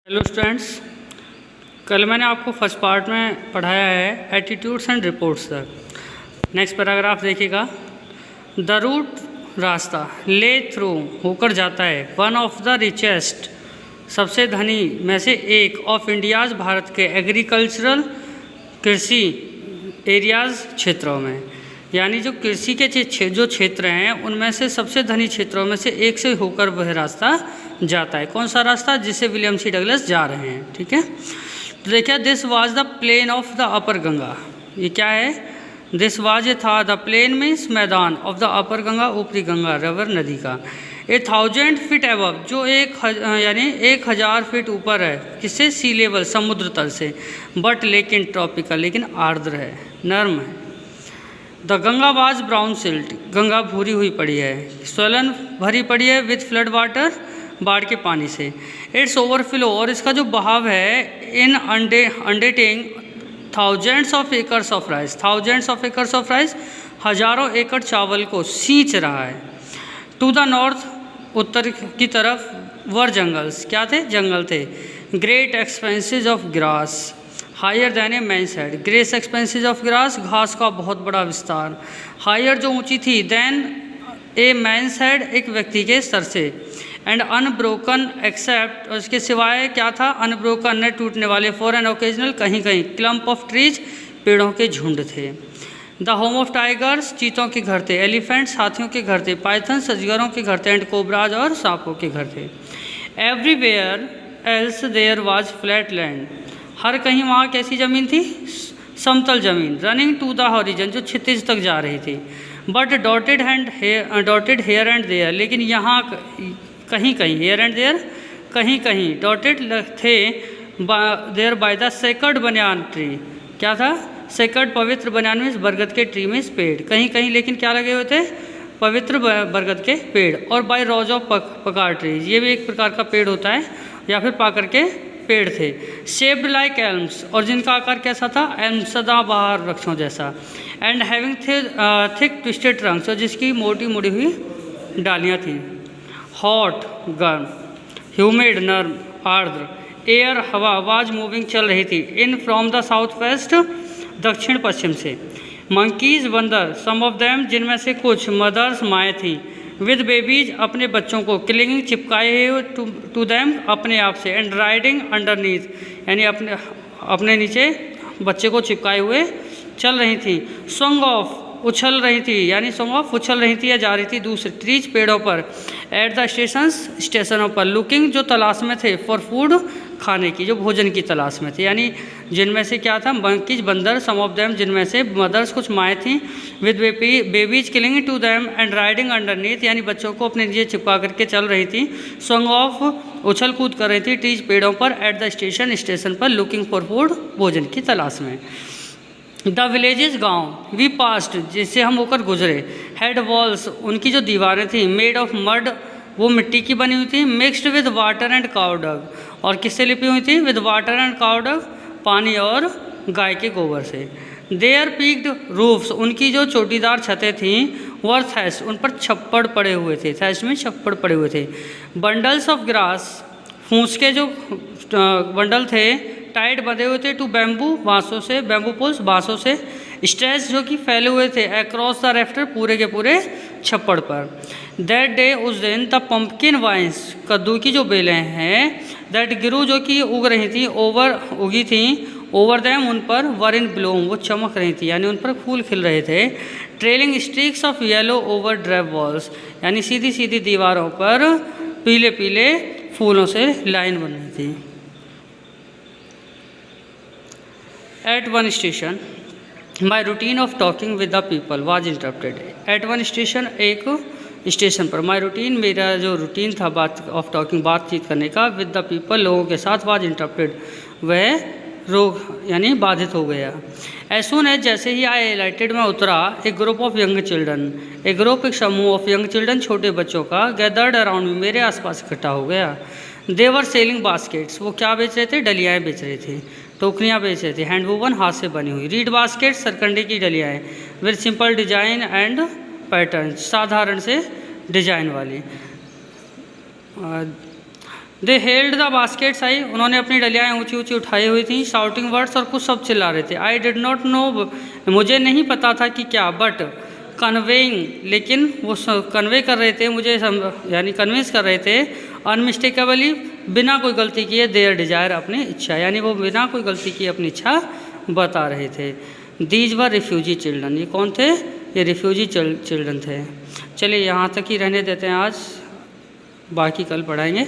Hello students, कल मैंने आपको फर्स्ट पार्ट में पढ़ाया है एटीट्यूड्स एंड रिपोर्ट्स तक। नेक्स्ट पैराग्राफ देखिएगा। द रूट रास्ता ले थ्रू होकर जाता है वन ऑफ द रिचेस्ट सबसे धनी में से एक ऑफ इंडियाज़ भारत के एग्रीकल्चरल कृषि एरियाज़ क्षेत्रों में, यानी जो कृषि के जो क्षेत्र हैं उनमें से सबसे धनी क्षेत्रों में से एक से होकर वह रास्ता जाता है। कौन सा रास्ता? जिससे विलियम सी डगलस जा रहे हैं। ठीक है, तो देखिए this was the plain of the upper Ganga. ये क्या है? दिस वाज, ये था, द प्लेन मीन्स मैदान, ऑफ द अपर गंगा ऊपरी गंगा रिवर नदी का। 1000 फीट एबव, जो यानी 1000 फीट ऊपर है, किससे? सी लेवल, समुद्र तल से। बट लेकिन ट्रॉपिकल, लेकिन आर्द्र है, नर्म है। The Ganga was brown silt, Ganga भूरी हुई पड़ी है। स्वलन, भरी पड़ी है विथ फ्लड वाटर, बाढ़ के पानी से। इट्स ओवरफ्लो, और इसका जो बहाव है, in undertaking thousands of acres of rice, thousands of acres of rice, हजारों एकड़ चावल को सींच रहा है। टू द नॉर्थ, उत्तर की तरफ, वर जंगल्स, क्या थे? जंगल थे। Great expanses of grass, higher than a man's head, great expanses of grass, घास का बहुत बड़ा विस्तार। हायर, जो ऊंची थी, देन ए मैन्स हेड, एक व्यक्ति के सर से। एंड अनब्रोकन एक्सेप्ट, उसके सिवाय क्या था? अनब्रोकन, न टूटने वाले। फॉर एन ओकेजनल, कहीं कहीं। क्लम्प ऑफ ट्रीज, पेड़ों के झुंड थे। द होम ऑफ टाइगर्स, चीतों के घर थे। एलिफेंट्स, हाथियों के घर थे। पाइथन्स, अजगरों के घर थे। एंड कोबराज, और सांपों के घर थे। Everywhere else there was flat land, हर कहीं वहाँ कैसी ज़मीन थी? समतल ज़मीन। रनिंग टू द हॉरिजन, जो क्षितिज तक जा रही थी। But dotted here and there, लेकिन यहाँ कहीं कहीं, हेयर एंड देयर, कहीं कहीं, डॉटेड थे there by the sacred banyan tree, क्या था? सेकर्ड, पवित्र, बनियान में बरगद के ट्री में पेड़, कहीं कहीं लेकिन क्या लगे हुए थे? पवित्र बरगद के पेड़। और बाय रोज ऑफ पकार ट्रीज, ये भी एक प्रकार का पेड़ होता है, या फिर पाकर के पेड़ थे। शेप्ड लाइक एल्म्स, और जिनका आकार कैसा था? एल्म, सदाबहार वृक्षों जैसा। And having thick twisted Trunks, और जिसकी मोटी मुड़ी हुई डालियाँ थीं। हॉट, गर्म। ह्यूमिड, नर्म, आर्द्र। एयर, हवा, वाज मूविंग, चल रही थी। In from the south west, दक्षिण पश्चिम से। मंकीज, बंदर, सम ऑफ देम, जिनमें से कुछ। मदर्स, माएँ थीं। विद बेबीज, अपने बच्चों को। क्लिंगिंग, चिपकाए हुए, टू दैम, अपने आप से। एंड राइडिंग अंडरनीथ, यानी अपने नीचे बच्चे को चिपकाए हुए चल रही थी। सॉन्ग ऑफ, उछल रही थी, यानी सॉन्ग ऑफ उछल रही थी या जा रही थी दूसरे। ट्रीज, पेड़ों पर। एट द स्टेशंस, स्टेशनों पर। लुकिंग, जो तलाश में थे। फॉर फूड, खाने की, जो भोजन की तलाश में थे। यानी जिनमें से क्या था? मंकीज, बंदर, सम ऑफ देम, जिनमें से। मदर्स, कुछ माएँ थीं। With babies clinging to them, and riding underneath, यानी बच्चों को अपने नीचे चिपका करके चल रही थी। सॉन्ग ऑफ, उछल कूद कर रही थी। ट्रीज, पेड़ों पर। एट द स्टेशन, स्टेशन पर। लुकिंग फॉर फूड, भोजन की तलाश में। द विलेजेस, गाँव। वी पास्ट, जिससे हम होकर गुजरे। हेड वॉल्स, उनकी जो दीवारें थीं। मेड ऑफ मड, वो मिट्टी की बनी हुई थी। Mixed with water and cow dung, और किससे लिपी हुई थी? With water and cow dung, पानी और गाय के गोबर से। देयर पीक्ड रूफ्स, उनकी जो चोटीदार छतें थीं। वर थैश, उन पर छप्पड़ पड़े हुए थे। थैश में छप्पड़ पड़े हुए थे। बंडल्स ऑफ ग्रास, फूस के जो बंडल थे, टाइट बंधे हुए थे। टू बैम्बू, बाँसों से। बैम्बू पुल्स, बाँसों से। स्ट्रेच, जो कि फैले हुए थे। अक्रॉस द रेफ्टर, पूरे के पूरे छप्पड़ पर। दैट डे, उस दिन। द पम्पकिन वाइन्स, कद्दू की जो बेलें हैं। दैट गिरू, जो कि उग रही थी। उगी थी। ओवर दैम, उन पर। वर इन ब्लूम, वो चमक रही थी, यानी उन पर फूल खिल रहे थे। Trailing streaks of yellow over drape walls, यानी सीधी सीधी दीवारों पर पीले पीले फूलों से लाइन बन रही थी। At one station, my routine of talking with the people was interrupted. At one station, एक स्टेशन पर। माई रूटीन, मेरा जो रूटीन था बातचीत करने का। विद द पीपल, लोगों के साथ। वाज इंटरप्टेड, वह रोग यानी बाधित हो गया। एज सून एज, जैसे ही आई एलाइटेड, में उतरा। एक ग्रुप ऑफ यंग चिल्ड्रन, एक ग्रुप, एक समूह। ऑफ यंग चिल्ड्रन, छोटे बच्चों का। गैदर्ड अराउंड मी, मेरे आसपास इकट्ठा हो गया। देवर सेलिंग बास्केट्स, वो क्या बेच रहे थे? डलियाएँ बेच रहे थे, टोकरियाँ बेच रहे थे। हैंड वूवन, हाथ से बनी हुई। रीड बास्केट, सरकंडे की डलियाएँ। With simple design and pattern, साधारण से डिजाइन वाली। दे हेल्ड द बास्केट्स आई, उन्होंने अपनी डलियाएँ ऊंची ऊंची उठाई हुई थी। शाउटिंग वर्ड्स, और कुछ सब चिल्ला रहे थे। आई डिड नॉट नो, मुझे नहीं पता था कि क्या। बट कन्वेइंग, लेकिन वो कन्वे कर रहे थे मुझे, यानी कन्विंस कर रहे थे। अनमिस्टेकेबली, बिना कोई गलती किए। देयर डिजायर, अपनी इच्छा, यानी वो बिना कोई गलती किए अपनी इच्छा बता रहे थे। दीज वर रिफ्यूजी चिल्ड्रन, ये कौन थे? ये रिफ्यूजी चिल्ड्रन थे। चलिए यहाँ तक ही रहने देते हैं आज, बाकी कल पढ़ाएंगे।